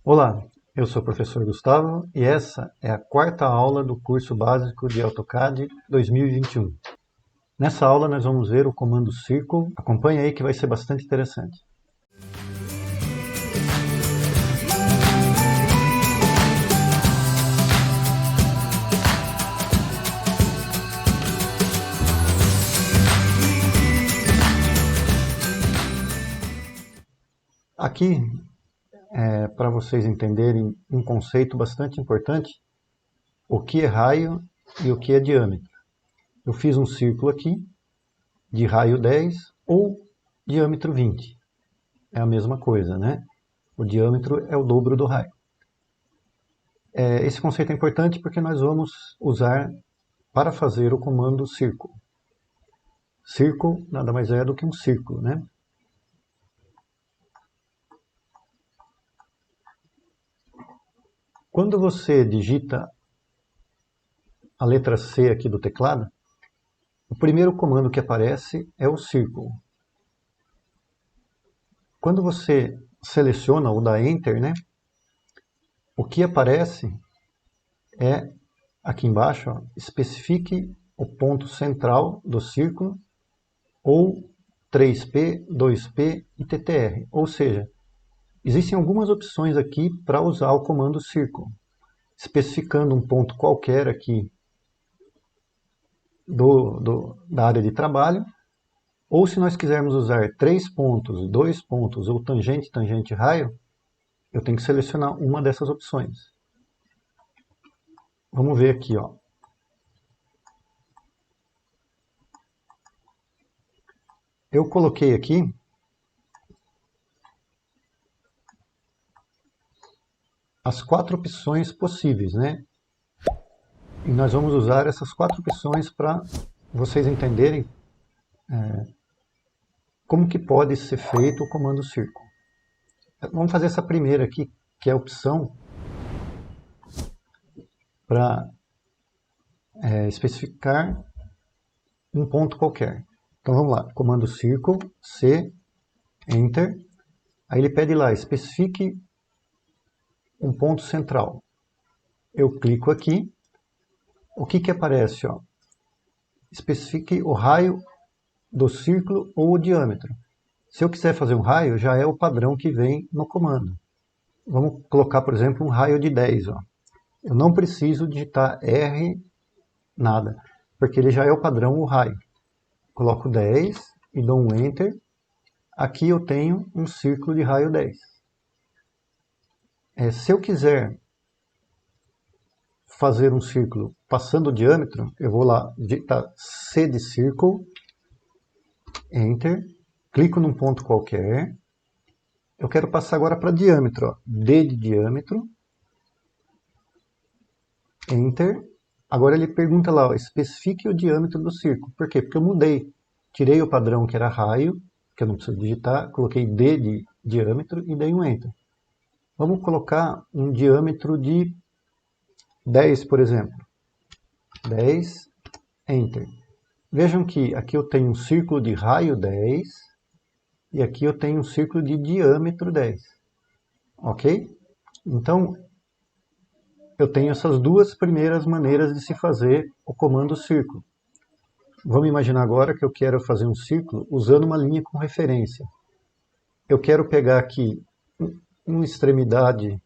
Olá, eu sou o professor Gustavo e essa é a quarta aula do curso básico de AutoCAD 2021. Nessa aula nós vamos ver o comando Circle. Acompanhe aí que vai ser bastante interessante. Aqui, para vocês entenderem um conceito bastante importante, o que é raio e o que é diâmetro. Eu fiz um círculo aqui, de raio 10 ou diâmetro 20. É a mesma coisa, né? O diâmetro é o dobro do raio. Esse conceito é importante porque nós vamos usar para fazer o comando Circle. Circle nada mais é do que um círculo, né? Quando você digita a letra C aqui do teclado, o primeiro comando que aparece é o Circle. Quando você seleciona ou dá Enter, né, o que aparece é, aqui embaixo, ó, especifique o ponto central do círculo ou 3P, 2P e TTR. Ou seja, existem algumas opções aqui para usar o comando Circle, especificando um ponto qualquer aqui da área de trabalho, ou se nós quisermos usar 3 pontos, 2 pontos ou tangente, tangente, raio, eu tenho que selecionar uma dessas opções. Vamos ver aqui, ó. Eu coloquei aqui as 4 opções possíveis, né? E nós vamos usar essas 4 opções para vocês entenderem como que pode ser feito o comando Circle. Vamos fazer essa primeira aqui, que é a opção para especificar um ponto qualquer. Então vamos lá, comando Circle, C, Enter. Aí ele pede lá, especifique um ponto central. Eu clico aqui. O que aparece? Ó? Especifique o raio do círculo ou o diâmetro. Se eu quiser fazer um raio, já é o padrão que vem no comando. Vamos colocar, por exemplo, um raio de 10. Ó. Eu não preciso digitar R, nada, porque ele já é o padrão, o raio. Coloco 10 e dou um Enter. Aqui eu tenho um círculo de raio 10. Se eu quiser fazer um círculo passando o diâmetro, eu vou lá, digitar C de Circle, Enter, clico num ponto qualquer. Eu quero passar agora para diâmetro, ó. D de diâmetro, Enter. Agora ele pergunta lá, ó, especifique o diâmetro do círculo. Por quê? Porque eu mudei. Tirei o padrão que era raio, que eu não preciso digitar, coloquei D de diâmetro e dei um Enter. Vamos colocar um diâmetro de 10, por exemplo. 10, Enter. Vejam que aqui eu tenho um círculo de raio 10 e aqui eu tenho um círculo de diâmetro 10. Ok? Então, eu tenho essas duas primeiras maneiras de se fazer o comando círculo. Vamos imaginar agora que eu quero fazer um círculo usando uma linha com referência. Eu quero pegar aqui uma extremidade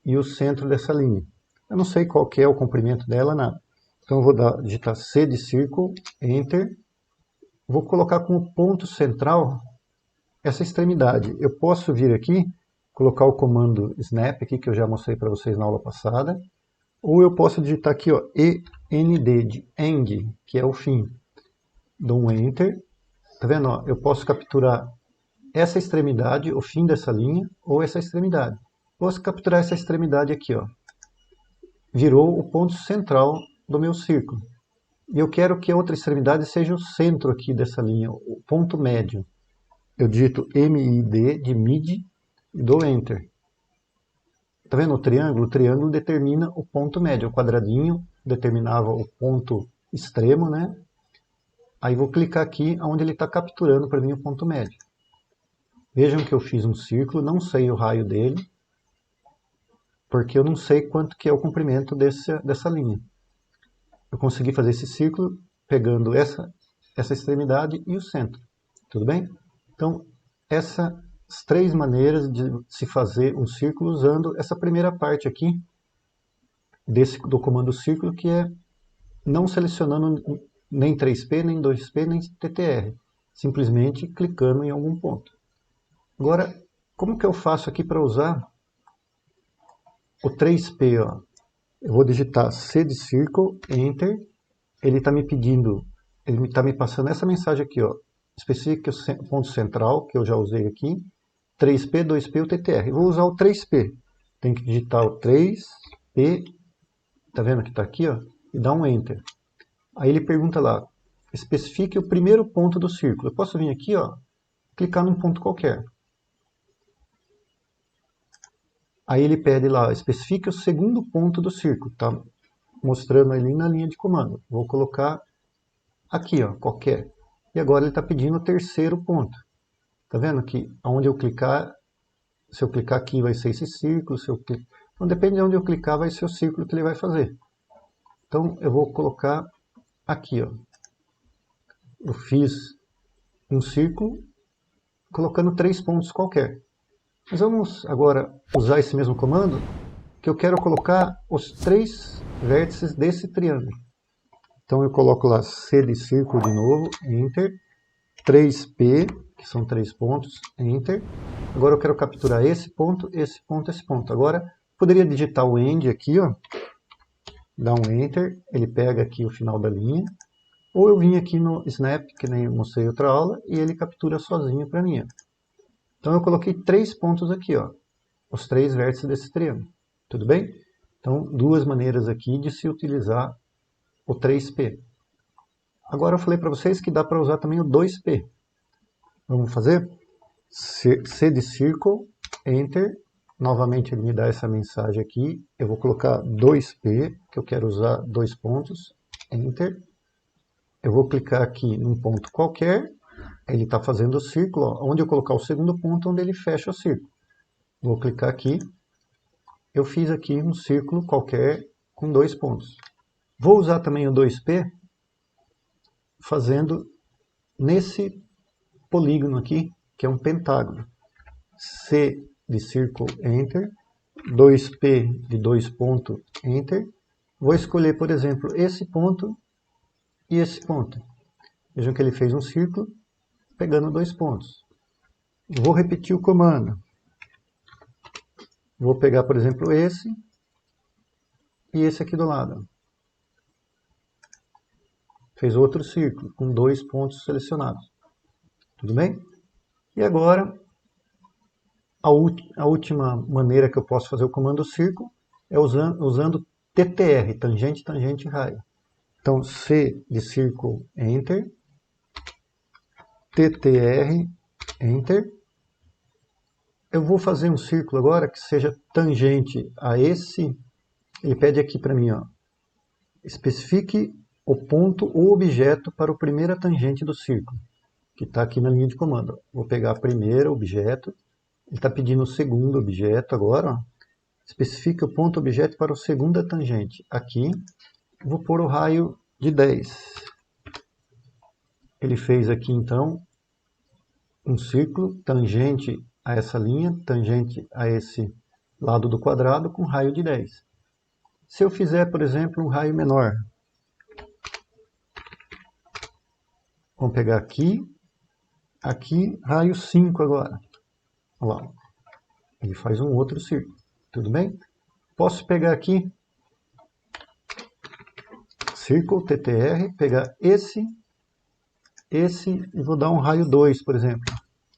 e o centro dessa linha. Eu não sei qual que é o comprimento dela, nada. Então eu vou digitar C de Circle, Enter. Vou colocar como ponto central essa extremidade. Eu posso vir aqui, colocar o comando Snap, aqui, que eu já mostrei para vocês na aula passada. Ou eu posso digitar aqui, ó, END, de End, que é o fim. Dou um Enter. Tá vendo? Ó, eu posso capturar essa extremidade, o fim dessa linha, ou essa extremidade. Posso capturar essa extremidade aqui, ó. Virou o ponto central do meu círculo. E eu quero que a outra extremidade seja o centro aqui dessa linha, o ponto médio. Eu digito MID de MID e dou Enter. Tá vendo o triângulo? O triângulo determina o ponto médio. O quadradinho determinava o ponto extremo, né? Aí vou clicar aqui onde ele está capturando para mim o ponto médio. Vejam que eu fiz um círculo, não sei o raio dele. porque eu não sei quanto que é o comprimento dessa linha. Eu consegui fazer esse círculo pegando essa extremidade e o centro. Tudo bem? Então, essas 3 maneiras de se fazer um círculo usando essa primeira parte aqui do comando círculo, que é não selecionando nem 3P, nem 2P, nem TTR. Simplesmente clicando em algum ponto. Agora, como que eu faço aqui para usar o 3P? Ó? Eu vou digitar C de Circle, Enter. Ele está me pedindo, ele está me passando essa mensagem aqui, ó. Especifique o ponto central, que eu já usei aqui. 3P, 2P, o TTR. Eu vou usar o 3P. Tem que digitar o 3P, tá vendo que está aqui, ó? E dar um Enter. Aí ele pergunta lá, especifique o primeiro ponto do círculo. Eu posso vir aqui, ó, clicar num ponto qualquer. Aí ele pede lá, especifique o segundo ponto do círculo. Tá mostrando ali na linha de comando. Vou colocar aqui, ó, qualquer. E agora ele está pedindo o terceiro ponto. Tá vendo que aonde eu clicar, se eu clicar aqui vai ser esse círculo, se eu clicar... Então depende de onde eu clicar, vai ser o círculo que ele vai fazer. Então eu vou colocar aqui, ó. Eu fiz um círculo colocando 3 pontos qualquer. Mas vamos agora usar esse mesmo comando, que eu quero colocar os 3 vértices desse triângulo. Então eu coloco lá C de círculo de novo, Enter, 3P, que são 3 pontos, Enter. Agora eu quero capturar esse ponto, esse ponto, esse ponto. Agora poderia digitar o End aqui, ó, dar um Enter, ele pega aqui o final da linha. Ou eu vim aqui no Snap, que nem eu mostrei em outra aula, e ele captura sozinho para mim. Então eu coloquei 3 pontos aqui, ó, os 3 vértices desse triângulo. Tudo bem? Então, 2 maneiras aqui de se utilizar o 3P. Agora eu falei para vocês que dá para usar também o 2P. Vamos fazer? C de Circle, Enter. Novamente ele me dá essa mensagem aqui. Eu vou colocar 2P, que eu quero usar 2 pontos. Enter. Eu vou clicar aqui num ponto qualquer. Ele está fazendo o círculo. Ó, onde eu colocar o segundo ponto, onde ele fecha o círculo. Vou clicar aqui. Eu fiz aqui um círculo qualquer com 2 pontos. Vou usar também o 2P fazendo nesse polígono aqui, que é um pentágono. C de círculo, Enter. 2P de 2 pontos, Enter. Vou escolher, por exemplo, esse ponto e esse ponto. Vejam que ele fez um círculo pegando 2 pontos. Vou repetir o comando. Vou pegar, por exemplo, esse e esse aqui do lado. Fez outro círculo com 2 pontos selecionados. Tudo bem? E agora, a última maneira que eu posso fazer o comando círculo é usando TTR, tangente, tangente, raio. Então, C de círculo, Enter. TTR, Enter. Eu vou fazer um círculo agora que seja tangente a esse. Ele pede aqui para mim, ó, especifique o ponto ou objeto para a primeira tangente do círculo, que está aqui na linha de comando. Vou pegar a primeira objeto. Ele está pedindo o segundo objeto agora. Ó. Especifique o ponto objeto para a segunda tangente. Aqui, vou pôr o raio de 10. Ele fez aqui, então, um círculo tangente a essa linha, tangente a esse lado do quadrado, com raio de 10. Se eu fizer, por exemplo, um raio menor, vamos pegar aqui, aqui, raio 5 agora. Olha lá, ele faz um outro círculo, tudo bem? Posso pegar aqui, círculo, TTR, pegar esse, e vou dar um raio 2, por exemplo.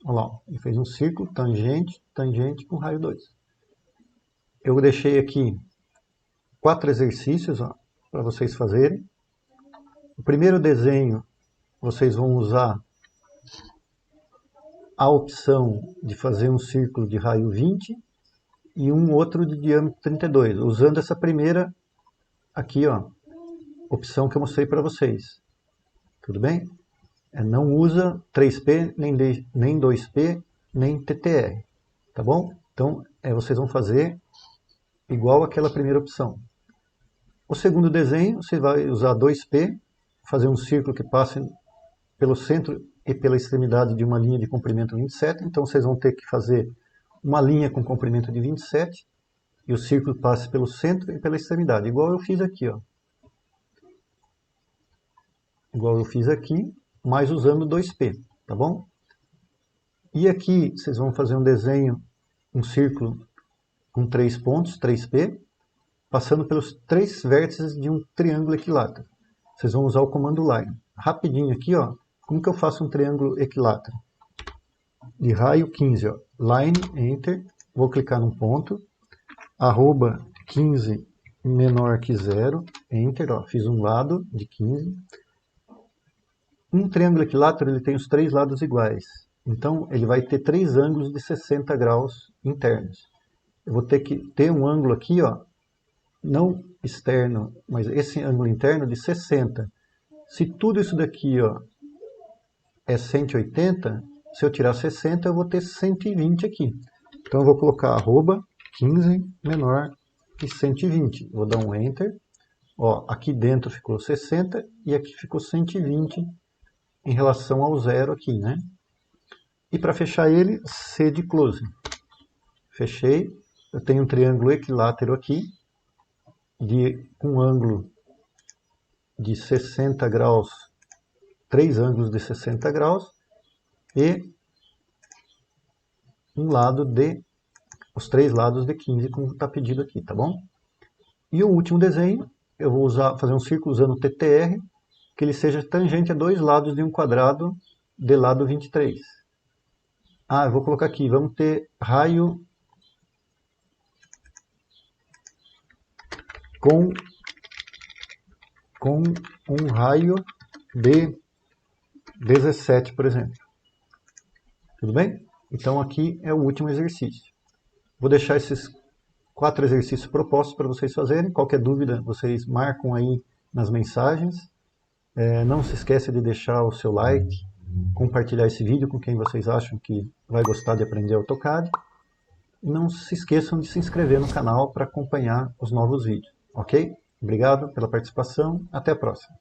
Olha lá, ele fez um círculo, tangente, tangente com raio 2. Eu deixei aqui 4 exercícios para vocês fazerem. O primeiro desenho, vocês vão usar a opção de fazer um círculo de raio 20 e um outro de diâmetro 32, usando essa primeira aqui, ó, opção que eu mostrei para vocês. Tudo bem? Não usa 3P, nem 2P, nem TTR. Tá bom? Então, vocês vão fazer igual àquela primeira opção. O segundo desenho, você vai usar 2P, fazer um círculo que passe pelo centro e pela extremidade de uma linha de comprimento 27, então vocês vão ter que fazer uma linha com comprimento de 27, e o círculo passe pelo centro e pela extremidade, igual eu fiz aqui, ó. Igual eu fiz aqui, mas usando 2P, tá bom? E aqui vocês vão fazer um desenho, um círculo com 3 pontos, 3P, passando pelos 3 vértices de um triângulo equilátero. Vocês vão usar o comando line. Rapidinho aqui, ó, como que eu faço um triângulo equilátero? De raio 15, ó, line, enter, vou clicar num ponto, arroba 15 menor que 0, enter, ó, fiz um lado de 15. Um triângulo equilátero ele tem os 3 lados iguais, então ele vai ter 3 ângulos de 60 graus internos. Eu vou ter que ter um ângulo aqui, ó, não externo, mas esse ângulo interno de 60. Se tudo isso daqui, ó, é 180, se eu tirar 60 eu vou ter 120 aqui. Então eu vou colocar arroba 15 menor que 120. Vou dar um enter. Ó, aqui dentro ficou 60 e aqui ficou 120 em relação ao zero aqui, né? E para fechar ele, C de close. Fechei. Eu tenho um triângulo equilátero aqui, com ângulo de 60 graus, 3 ângulos de 60 graus, e os 3 lados de 15, como está pedido aqui, tá bom? E o último desenho, eu vou fazer um círculo usando TTR, que ele seja tangente a 2 lados de um quadrado de lado 23. Ah, eu vou colocar aqui, vamos ter raio com um raio de 17, por exemplo. Tudo bem? Então aqui é o último exercício. Vou deixar esses 4 exercícios propostos para vocês fazerem. Qualquer dúvida, vocês marcam aí nas mensagens. Não se esqueça de deixar o seu like, compartilhar esse vídeo com quem vocês acham que vai gostar de aprender AutoCAD. E não se esqueçam de se inscrever no canal para acompanhar os novos vídeos, ok? Obrigado pela participação, até a próxima.